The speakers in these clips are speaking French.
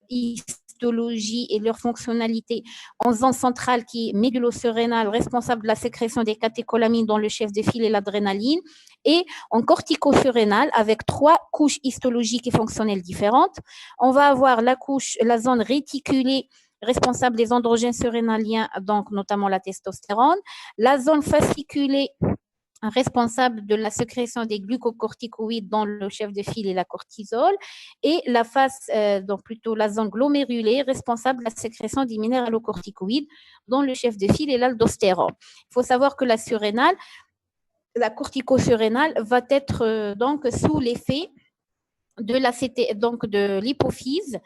histologie et leur fonctionnalité en zone centrale qui est médulo-surrénale, responsable de la sécrétion des catécholamines dont le chef de file est l'adrénaline, et en cortico-surrénale avec 3 couches histologiques et fonctionnelles différentes. On va avoir la zone réticulée responsable des androgènes surrénaliens, donc notamment la testostérone, la zone fasciculée responsable de la sécrétion des glucocorticoïdes dont le chef de file est la cortisol, et la face, donc plutôt la zone glomérulée responsable de la sécrétion des minéralocorticoïdes dont le chef de file est l'aldostérone. Il faut savoir que la surrénale, la cortico-surrénale va être donc sous l'effet de l'hypophyse,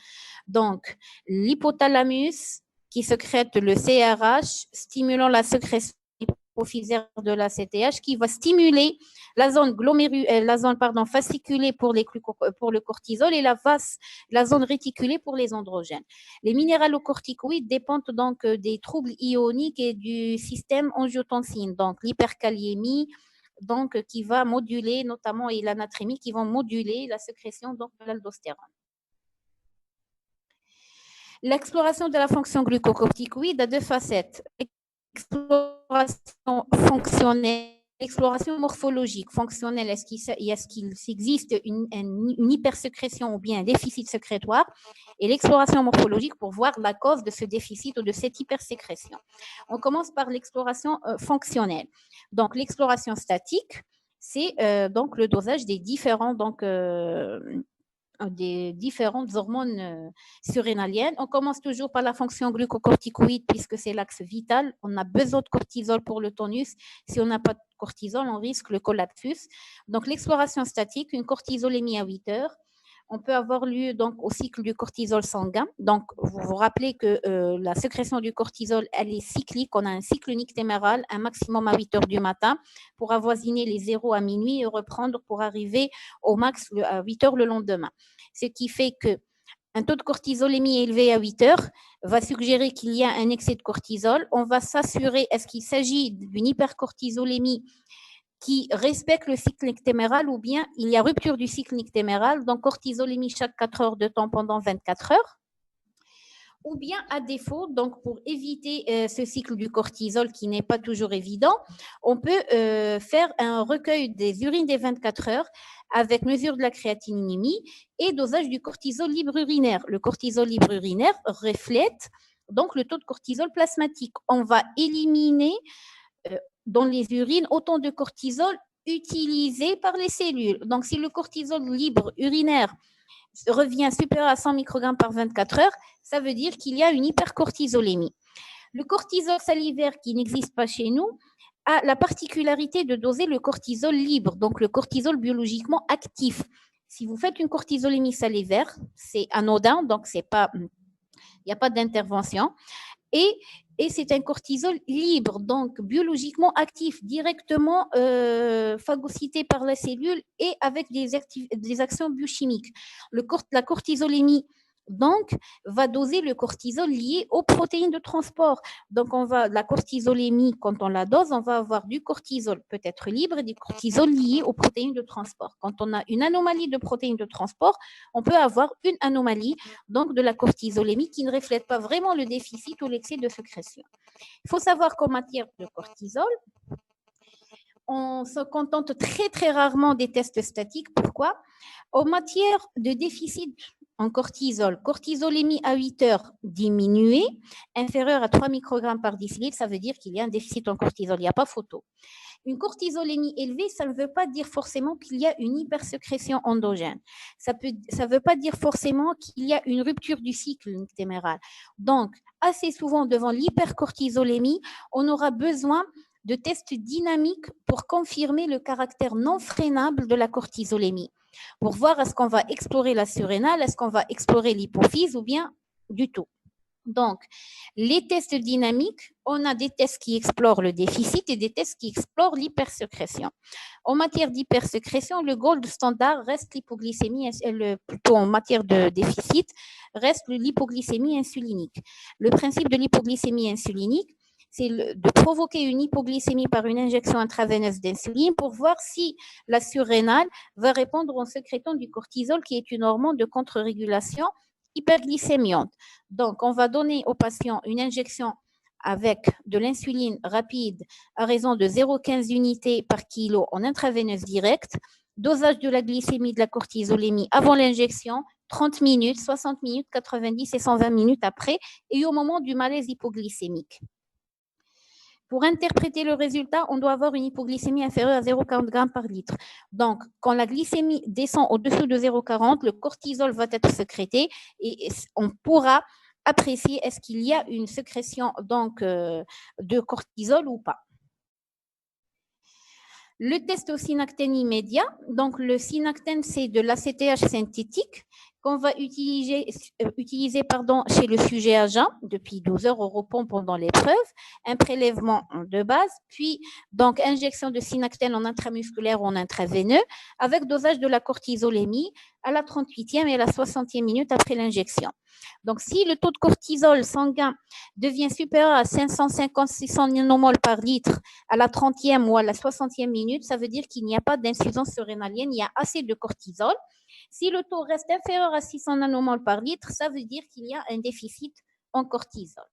donc l'hypothalamus qui sécrète le CRH, stimulant la sécrétion hypophysaire de la CTH, qui va stimuler la zone fasciculée pour le cortisol et la zone réticulée pour les androgènes. Les minéralocorticoïdes dépendent donc des troubles ioniques et du système angiotensine, donc l'hyperkaliémie, donc qui va moduler notamment, et l'anatrémie qui vont moduler la sécrétion donc, de l'aldostérone. L'exploration de la fonction glucocorticoïde a 2 facettes. Exploration fonctionnelle, exploration morphologique. Fonctionnelle, est-ce qu'il existe une hypersécrétion ou bien un déficit sécrétoire, et l'exploration morphologique pour voir la cause de ce déficit ou de cette hypersécrétion. On commence par l'exploration fonctionnelle. Donc, l'exploration statique, c'est donc le dosage des différentes hormones surrénaliennes. On commence toujours par la fonction glucocorticoïde puisque c'est l'axe vital. On a besoin de cortisol pour le tonus. Si on n'a pas de cortisol, on risque le collapsus. Donc, l'exploration statique, une cortisolémie à 8 heures. On peut avoir lieu donc au cycle du cortisol sanguin. Donc, vous vous rappelez que la sécrétion du cortisol, elle est cyclique. On a un cycle nictéméral, un maximum à 8 heures du matin pour avoisiner les 0 à minuit et reprendre pour arriver au max à 8 heures le lendemain. Ce qui fait que un taux de cortisolémie élevé à 8 heures va suggérer qu'il y a un excès de cortisol. On va s'assurer, est-ce qu'il s'agit d'une hypercortisolémie qui respecte le cycle nictéméral ou bien il y a rupture du cycle nictéméral, donc cortisolémie chaque 4 heures de temps pendant 24 heures. Ou bien à défaut, donc pour éviter ce cycle du cortisol qui n'est pas toujours évident, on peut faire un recueil des urines des 24 heures avec mesure de la créatinémie et dosage du cortisol libre urinaire. Le cortisol libre urinaire reflète donc le taux de cortisol plasmatique. On va éliminer dans les urines autant de cortisol utilisé par les cellules. Donc, si le cortisol libre urinaire revient supérieur à 100 microgrammes par 24 heures, ça veut dire qu'il y a une hypercortisolémie. Le cortisol salivaire qui n'existe pas chez nous a la particularité de doser le cortisol libre, donc le cortisol biologiquement actif. Si vous faites une cortisolémie salivaire, c'est anodin, donc il n'y a pas d'intervention. Et c'est un cortisol libre, donc biologiquement actif, directement phagocyté par la cellule et avec des actions biochimiques. La cortisolémie, donc, va doser le cortisol lié aux protéines de transport. Donc, la cortisolémie, quand on la dose, on va avoir du cortisol peut-être libre et du cortisol lié aux protéines de transport. Quand on a une anomalie de protéines de transport, on peut avoir une anomalie donc de la cortisolémie qui ne reflète pas vraiment le déficit ou l'excès de sécrétion. Il faut savoir qu'en matière de cortisol, on se contente très très rarement des tests statiques. Pourquoi? En matière de déficit en cortisol, cortisolémie à 8 heures diminuée, inférieure à 3 microgrammes par décilitre, ça veut dire qu'il y a un déficit en cortisol, il n'y a pas photo. Une cortisolémie élevée, ça ne veut pas dire forcément qu'il y a une hypersécrétion endogène. Ça ne veut pas dire forcément qu'il y a une rupture du cycle nictéméral. Donc, assez souvent, devant l'hypercortisolémie, on aura besoin de tests dynamiques pour confirmer le caractère non freinable de la cortisolémie, pour voir est-ce qu'on va explorer la surrénale, est-ce qu'on va explorer l'hypophyse ou bien du tout. Donc, les tests dynamiques, on a des tests qui explorent le déficit et des tests qui explorent l'hypersécrétion. En matière d'hypersécrétion, le gold standard reste l'hypoglycémie, plutôt en matière de déficit, reste l'hypoglycémie insulinique. Le principe de l'hypoglycémie insulinique, c'est de provoquer une hypoglycémie par une injection intraveineuse d'insuline pour voir si la surrénale va répondre en sécrétant du cortisol, qui est une hormone de contre-régulation hyperglycémiante. Donc, on va donner aux patients une injection avec de l'insuline rapide à raison de 0,15 unités par kilo en intraveineuse directe, dosage de la glycémie, de la cortisolémie avant l'injection, 30 minutes, 60 minutes, 90 et 120 minutes après, et au moment du malaise hypoglycémique. Pour interpréter le résultat, on doit avoir une hypoglycémie inférieure à 0,40 g par litre. Donc, quand la glycémie descend au-dessous de 0,40, le cortisol va être sécrété et on pourra apprécier est-ce qu'il y a une sécrétion donc, de cortisol ou pas. Le test au synactène immédiat, donc le synactène, c'est de l'ACTH synthétique qu'on va utiliser chez le sujet à jeun depuis 12 heures au repos pendant l'épreuve, un prélèvement de base, puis donc injection de synactène en intramusculaire ou en intraveineux avec dosage de la cortisolémie à la 38e et à la 60e minute après l'injection. Donc, si le taux de cortisol sanguin devient supérieur à 550-600 nanomoles par litre à la 30e ou à la 60e minute, ça veut dire qu'il n'y a pas d'insuffisance surrénalienne, il y a assez de cortisol. Si le taux reste inférieur à 600 nanomoles par litre, ça veut dire qu'il y a un déficit en cortisol.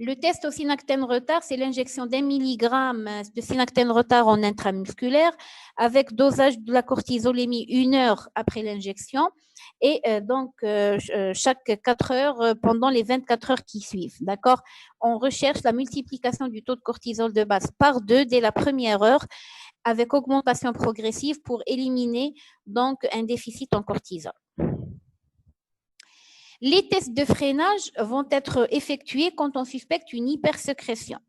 Le test au synactène retard, c'est l'injection d'1 milligramme de synactène retard en intramusculaire avec dosage de la cortisolémie 1 heure après l'injection et donc chaque 4 heures pendant les 24 heures qui suivent. D'accord ? On recherche la multiplication du taux de cortisol de base par 2 dès la première heure avec augmentation progressive pour éliminer donc un déficit en cortisol. Les tests de freinage vont être effectués quand on suspecte une hypersécrétion.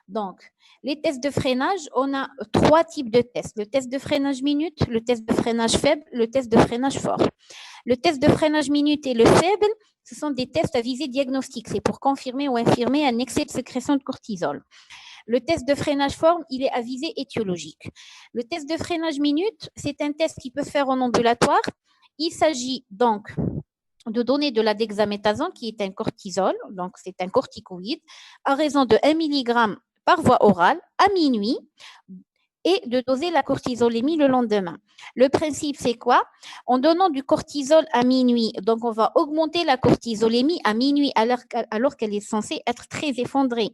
Donc, les tests de freinage, on a 3 types de tests. Le test de freinage minute, le test de freinage faible, le test de freinage fort. Le test de freinage minute et le faible, ce sont des tests à visée diagnostique. C'est pour confirmer ou infirmer un excès de sécrétion de cortisol. Le test de freinage fort, il est à visée étiologique. Le test de freinage minute, c'est un test qui peut se faire en ambulatoire. Il s'agit donc de donner de la dexaméthasone, qui est un cortisol, donc c'est un corticoïde, à raison de 1 mg par voie orale à minuit et de doser la cortisolémie le lendemain. Le principe, c'est quoi? En donnant du cortisol à minuit, donc on va augmenter la cortisolémie à minuit alors qu'elle est censée être très effondrée.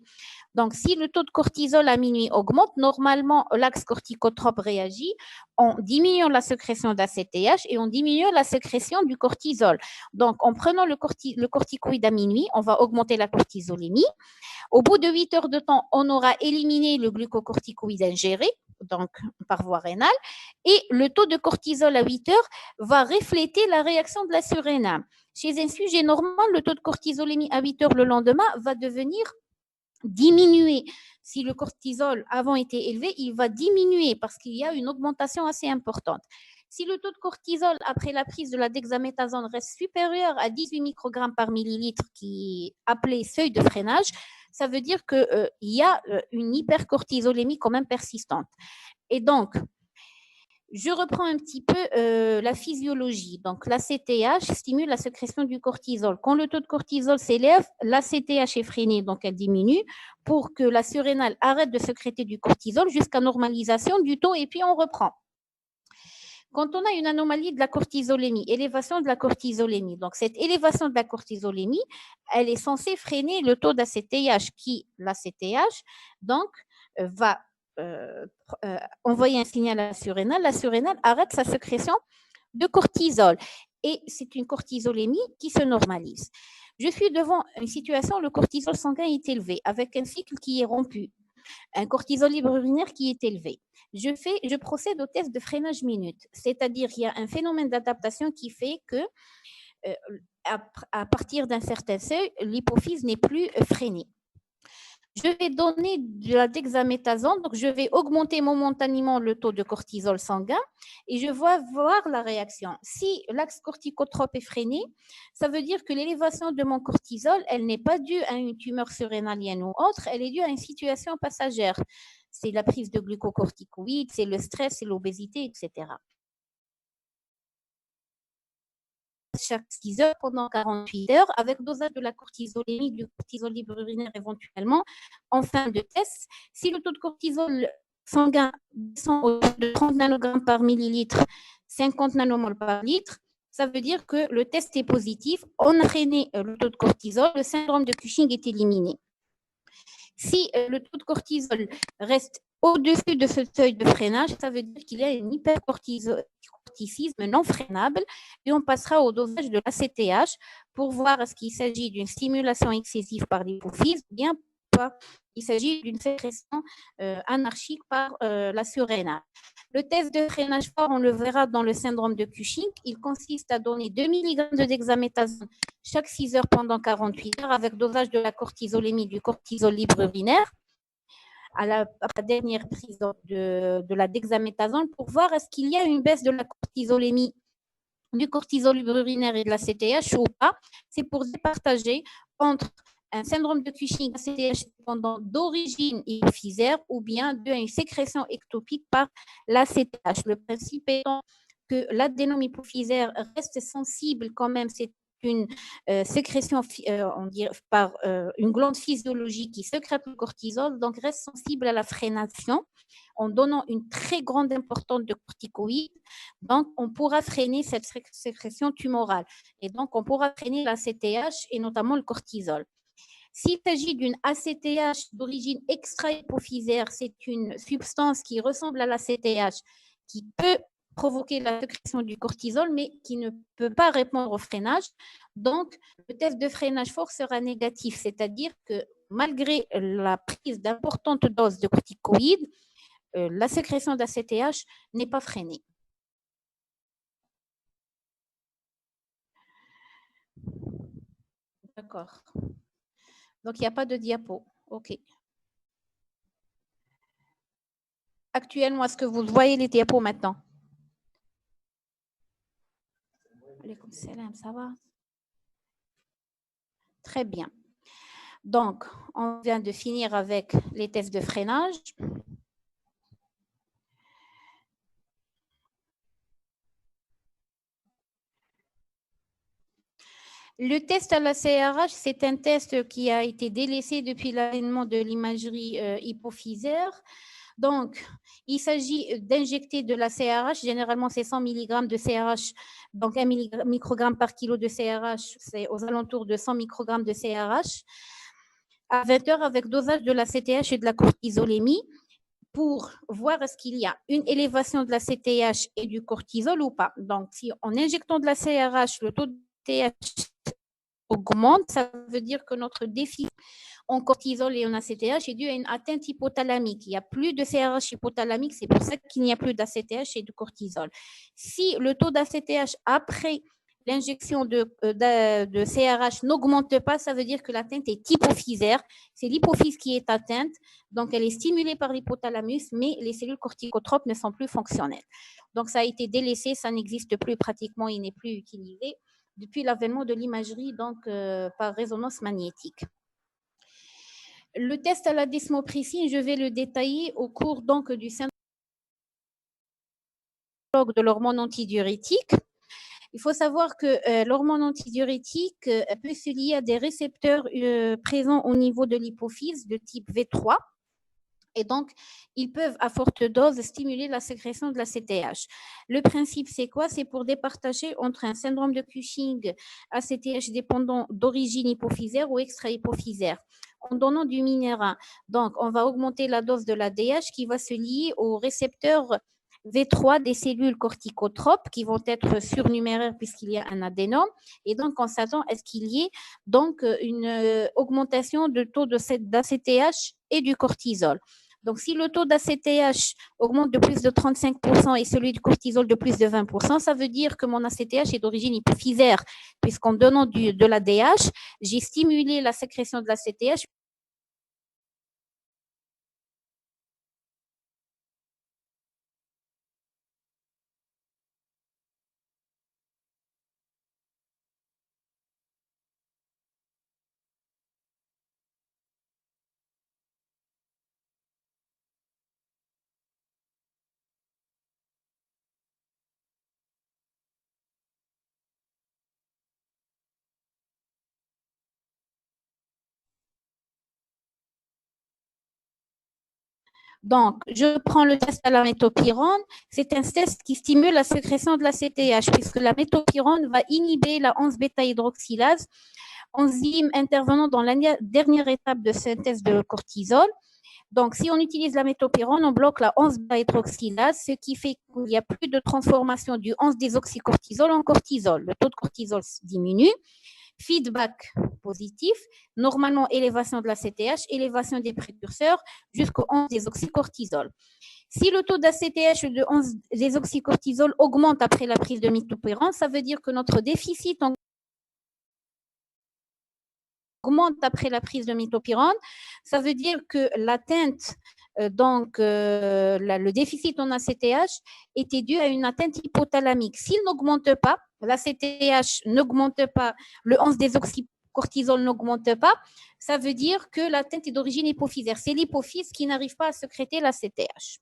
Donc, si le taux de cortisol à minuit augmente, normalement, l'axe corticotrope réagit en diminuant la sécrétion d'ACTH et en diminuant la sécrétion du cortisol. Donc, en prenant le corticoïde à minuit, on va augmenter la cortisolémie. Au bout de 8 heures de temps, on aura éliminé le glucocorticoïde ingéré, donc par voie rénale, et le taux de cortisol à 8 heures va refléter la réaction de la surrénale. Chez un sujet normal, le taux de cortisolémie à 8 heures le lendemain va devenir diminuer. Si le cortisol avant était élevé, il va diminuer parce qu'il y a une augmentation assez importante. Si le taux de cortisol après la prise de la dexaméthasone reste supérieur à 18 microgrammes par millilitre, qui est appelé seuil de freinage, ça veut dire qu'il y a une hypercortisolémie quand même persistante. Et donc, je reprends un petit peu la physiologie. Donc, l'ACTH stimule la sécrétion du cortisol. Quand le taux de cortisol s'élève, l'ACTH est freiné, donc elle diminue pour que la surrénale arrête de sécréter du cortisol jusqu'à normalisation du taux et puis on reprend. Quand on a une anomalie de la cortisolémie, élévation de la cortisolémie, donc cette élévation de la cortisolémie, elle est censée freiner le taux d'ACTH qui, l'ACTH, donc, va envoyer un signal à la surrénale arrête sa sécrétion de cortisol. Et c'est une cortisolémie qui se normalise. Je suis devant une situation où le cortisol sanguin est élevé, avec un cycle qui est rompu, un cortisol libre urinaire qui est élevé. Je procède au test de freinage minute, c'est-à-dire il y a un phénomène d'adaptation qui fait que à partir d'un certain seuil, l'hypophyse n'est plus freinée. Je vais donner de la dexaméthasone, donc je vais augmenter momentanément le taux de cortisol sanguin et je vais voir la réaction. Si l'axe corticotrope est freiné, ça veut dire que l'élévation de mon cortisol, elle n'est pas due à une tumeur surrénalienne ou autre, elle est due à une situation passagère. C'est la prise de glucocorticoïdes, c'est le stress, c'est l'obésité, etc. Chaque 6 heures pendant 48 heures avec dosage de la cortisolémie, du cortisol libre urinaire éventuellement en fin de test. Si le taux de cortisol sanguin descend de 30 nanogrammes par millilitre, 50 nanomoles par litre, ça veut dire que le test est positif, on a freiné le taux de cortisol, le syndrome de Cushing est éliminé. Si le taux de cortisol reste au-dessus de ce seuil de freinage, ça veut dire qu'il y a un hypercorticisme non freinable et on passera au dosage de l'ACTH pour voir est-ce qu'il s'agit d'une stimulation excessive par l'hypophyse ou bien pas. Il s'agit d'une sécrétion anarchique par la surrénale. Le test de freinage fort, on le verra dans le syndrome de Cushing. Il consiste à donner 2 mg de dexaméthasone chaque 6 heures pendant 48 heures avec dosage de la cortisolémie, du cortisol libre urinaire à la dernière prise de la dexaméthasone pour voir est-ce qu'il y a une baisse de la cortisolémie, du cortisol libre urinaire et de la CTH ou pas. C'est pour départager entre un syndrome de Cushing, CTH dépendant d'origine hypophysaire ou bien d'une sécrétion ectopique par la CTH. Le principe étant que l'adénome hypophysaire reste sensible quand même, c'est une sécrétion on dirait, par une glande physiologique qui sécrète le cortisol, donc reste sensible à la freination en donnant une très grande importance de corticoïdes. Donc, on pourra freiner cette sécrétion tumorale et donc on pourra freiner la CTH et notamment le cortisol. S'il s'agit d'une ACTH d'origine extra-hypophysaire, c'est une substance qui ressemble à la CTH, qui peut provoquer la sécrétion du cortisol, mais qui ne peut pas répondre au freinage. Donc, le test de freinage fort sera négatif, c'est-à-dire que malgré la prise d'importantes doses de corticoïdes, la sécrétion d'ACTH n'est pas freinée. D'accord. Donc, il n'y a pas de diapo. OK. Actuellement, est-ce que vous voyez les diapos maintenant? Alaykoum salam, ça va? Très bien. Donc, on vient de finir avec les tests de freinage. Le test à la CRH, c'est un test qui a été délaissé depuis l'avènement de l'imagerie hypophysaire. Donc, il s'agit d'injecter de la CRH. Généralement, c'est 100 mg de CRH. Donc, 1 microgramme par kilo de CRH, c'est aux alentours de 100 microgrammes de CRH à 20 heures avec dosage de la CTH et de la cortisolémie pour voir est-ce qu'il y a une élévation de la CTH et du cortisol ou pas. Donc, si en injectant de la CRH, le taux de TH augmente, ça veut dire que notre déficit en cortisol et en ACTH est dû à une atteinte hypothalamique. Il n'y a plus de CRH hypothalamique, c'est pour ça qu'il n'y a plus d'ACTH et de cortisol. Si le taux d'ACTH après l'injection de CRH n'augmente pas, ça veut dire que l'atteinte est hypophysaire. C'est l'hypophyse qui est atteinte, donc elle est stimulée par l'hypothalamus, mais les cellules corticotropes ne sont plus fonctionnelles. Donc ça a été délaissé, ça n'existe plus pratiquement, il n'est plus utilisé depuis l'avènement de l'imagerie donc par résonance magnétique. Le test à la desmopricine, je vais le détailler au cours donc du syndrome de l'hormone antidiurétique. Il faut savoir que l'hormone antidiurétique peut se lier à des récepteurs présents au niveau de l'hypophyse de type V3. Et donc, ils peuvent à forte dose stimuler la sécrétion de la CTH. Le principe, c'est quoi? C'est pour départager entre un syndrome de Cushing ACTH dépendant d'origine hypophysaire ou extra-hypophysaire en donnant du minérin. Donc, on va augmenter la dose de l'ADH qui va se lier au récepteur V3 des cellules corticotropes qui vont être surnuméraires puisqu'il y a un adénome. Et donc, on s'attend à ce qu'il y ait donc une augmentation de taux d'ACTH et du cortisol. Donc, si le taux d'ACTH augmente de plus de 35% et celui du cortisol de plus de 20%, ça veut dire que mon ACTH est d'origine hypophysaire, puisqu'en donnant de l'ADH, j'ai stimulé la sécrétion de l'ACTH Donc, je prends le test à la métopyrone. C'est un test qui stimule la sécrétion de la CTH, puisque la métopyrone va inhiber la 11-bêta-hydroxylase, enzyme intervenant dans la dernière étape de synthèse de cortisol. Donc, si on utilise la métopyrone, on bloque la 11-bêta-hydroxylase, ce qui fait qu'il n'y a plus de transformation du 11-désoxycortisol en cortisol. Le taux de cortisol diminue. Feedback positif, normalement élévation de la CTH, élévation des précurseurs jusqu'au 11-désoxycortisol. Si le taux d'ACTH de 11-désoxycortisol augmente après la prise de métopyrone, ça veut dire que notre déficit augmente après la prise de métopyrone. Ça veut dire que l'atteinte, le déficit en ACTH était dû à une atteinte hypothalamique. S'il n'augmente pas, l'ACTH n'augmente pas, le 11-désoxycortisol n'augmente pas, ça veut dire que l'atteinte est d'origine hypophysaire. C'est l'hypophyse qui n'arrive pas à sécréter l'ACTH.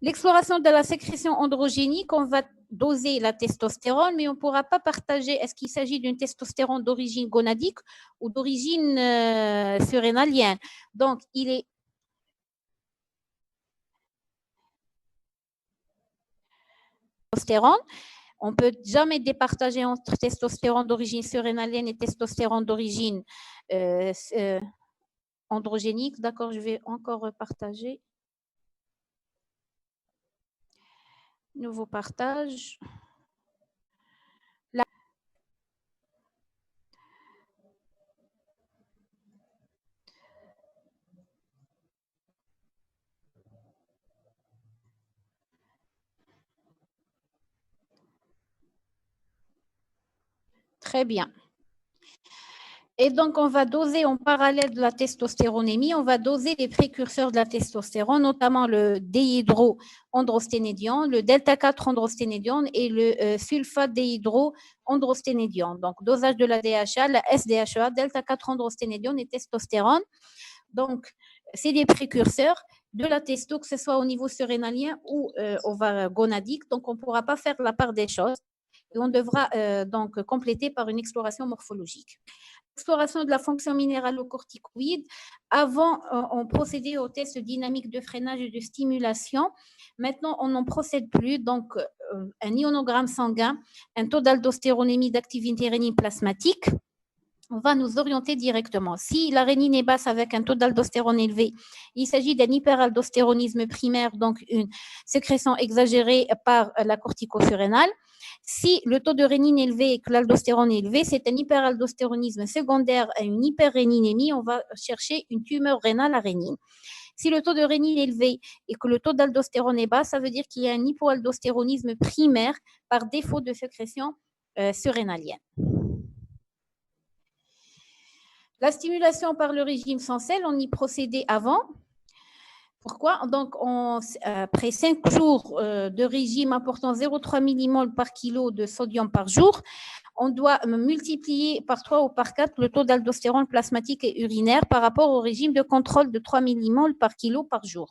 L'exploration de la sécrétion androgénique, on va doser la testostérone, mais on ne pourra pas partager est-ce qu'il s'agit d'une testostérone d'origine gonadique ou d'origine surrénalienne. Donc, il est testostérone. On ne peut jamais départager entre testostérone d'origine surrénalienne et testostérone d'origine androgénique. D'accord, je vais encore partager. Nouveau partage. Très bien. Et donc, on va doser en parallèle de la testostéronémie, on va doser les précurseurs de la testostérone, notamment le déhydroandrosténédione, le delta-4-androsténédione et le sulfate déhydroandrosténédione. Donc, dosage de la DHA, la SDHEA, delta-4-androsténédione et testostérone. Donc, c'est des précurseurs de la testo, que ce soit au niveau surrénalien ou gonadique. Donc, on ne pourra pas faire la part des choses. Et on devra donc compléter par une exploration morphologique. Exploration de la fonction minéralocorticoïde. Avant, on procédait aux tests dynamiques de freinage et de stimulation. Maintenant, on n'en procède plus. Donc, un ionogramme sanguin, un taux d'aldostéronémie d'activité rénine plasmatique, on va nous orienter directement. Si la rénine est basse avec un taux d'aldostérone élevé, il s'agit d'un hyperaldostéronisme primaire, donc une sécrétion exagérée par la corticosurrénale. Si le taux de rénine est élevé et que l'aldostérone est élevé, c'est un hyperaldostéronisme secondaire à une hyperréninémie. On va chercher une tumeur rénale à rénine. Si le taux de rénine est élevé et que le taux d'aldostérone est bas, ça veut dire qu'il y a un hypoaldostéronisme primaire par défaut de sécrétion surrénalienne. La stimulation par le régime sans sel, on y procédait avant. Pourquoi? Donc, après 5 jours de régime apportant 0,3 millimoles par kilo de sodium par jour, on doit multiplier par 3 ou par 4 le taux d'aldostérone plasmatique et urinaire par rapport au régime de contrôle de 3 millimoles par kilo par jour.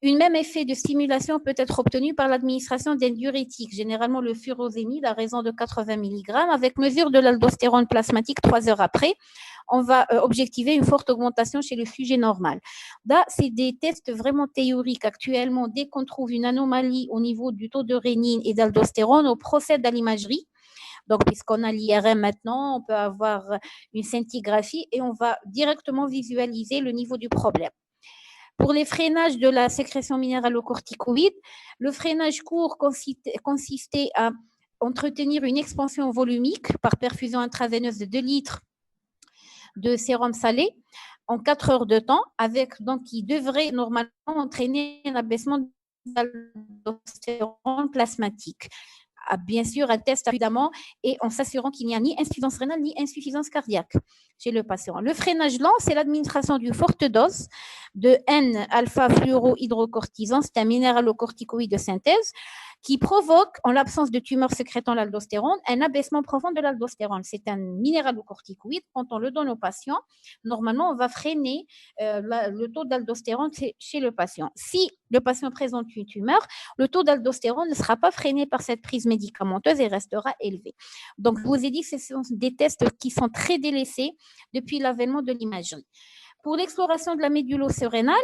Un même effet de stimulation peut être obtenu par l'administration d'un diurétique, généralement le furosémide à raison de 80 mg, avec mesure de l'aldostérone plasmatique 3 heures après. On va objectiver une forte augmentation chez le sujet normal. Là, c'est des tests vraiment théoriques. Actuellement, dès qu'on trouve une anomalie au niveau du taux de rénine et d'aldostérone, on procède à l'imagerie. Donc, puisqu'on a l'IRM maintenant, on peut avoir une scintigraphie et on va directement visualiser le niveau du problème. Pour les freinages de la sécrétion minéralocorticoïde, le freinage court consistait à entretenir une expansion volumique par perfusion intraveineuse de 2 litres de sérum salé en 4 heures de temps, qui devrait normalement entraîner un abaissement de l'aldostérone plasmatique. Bien sûr, un test évidemment et en s'assurant qu'il n'y a ni insuffisance rénale ni insuffisance cardiaque chez le patient. Le freinage lent, c'est l'administration d'une forte dose de N-alpha-fluorohydrocortisone, c'est un minéralocorticoïde de synthèse qui provoque, en l'absence de tumeur sécrétant l'aldostérone, un abaissement profond de l'aldostérone. C'est un minéralocorticoïde. Quand on le donne au patient, normalement, on va freiner le taux d'aldostérone chez le patient. Si le patient présente une tumeur, le taux d'aldostérone ne sera pas freiné par cette prise médicamenteuse et restera élevé. Donc, je vous ai dit que ce sont des tests qui sont très délaissés depuis l'avènement de l'imagerie. Pour l'exploration de la médulo-surrénale,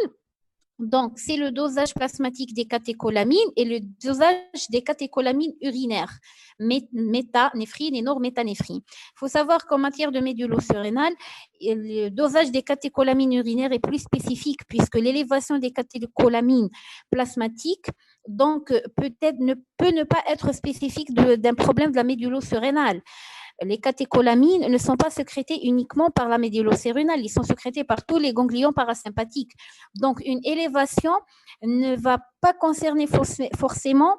donc, c'est le dosage plasmatique des catécholamines et le dosage des catécholamines urinaires, métanéphrine et normétanéphrine. Il faut savoir qu'en matière de médulo-surrénale, le dosage des catécholamines urinaires est plus spécifique puisque l'élévation des catécholamines plasmatiques donc, peut ne pas être spécifique d'un problème de la médulo-surrénale. Les catécholamines ne sont pas sécrétées uniquement par la médulo-surrénale, ils sont sécrétés par tous les ganglions parasympathiques. Donc, une élévation ne va pas concerner forcément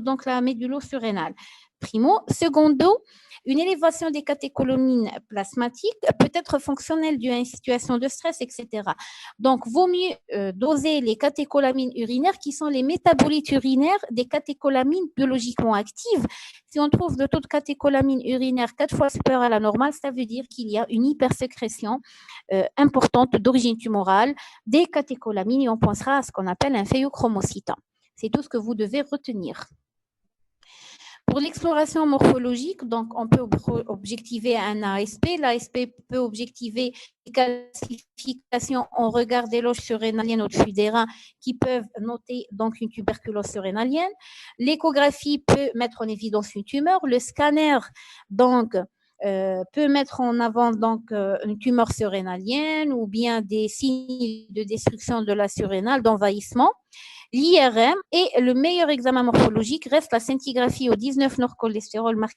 donc, la médulo-surrénale. Primo. Secondo, une élévation des catécholamines plasmatiques peut être fonctionnelle due à une situation de stress, etc. Donc, vaut mieux doser les catécholamines urinaires qui sont les métabolites urinaires des catécholamines biologiquement actives. Si on trouve le taux de catécholamines urinaires 4 fois supérieur à la normale, ça veut dire qu'il y a une hypersécrétion importante d'origine tumorale des catécholamines et on pensera à ce qu'on appelle un phéochromocytin. C'est tout ce que vous devez retenir. Pour l'exploration morphologique, donc on peut objectiver un ASP. L'ASP peut objectiver les calcifications en regard des loges surrénaliennes au-dessus des reins qui peuvent noter donc une tuberculose surrénalienne. L'échographie peut mettre en évidence une tumeur. Le scanner donc peut mettre en avant donc une tumeur surrénalienne ou bien des signes de destruction de la surrénale, d'envahissement. L'IRM et le meilleur examen morphologique reste la scintigraphie au 19-norcholestérol marqué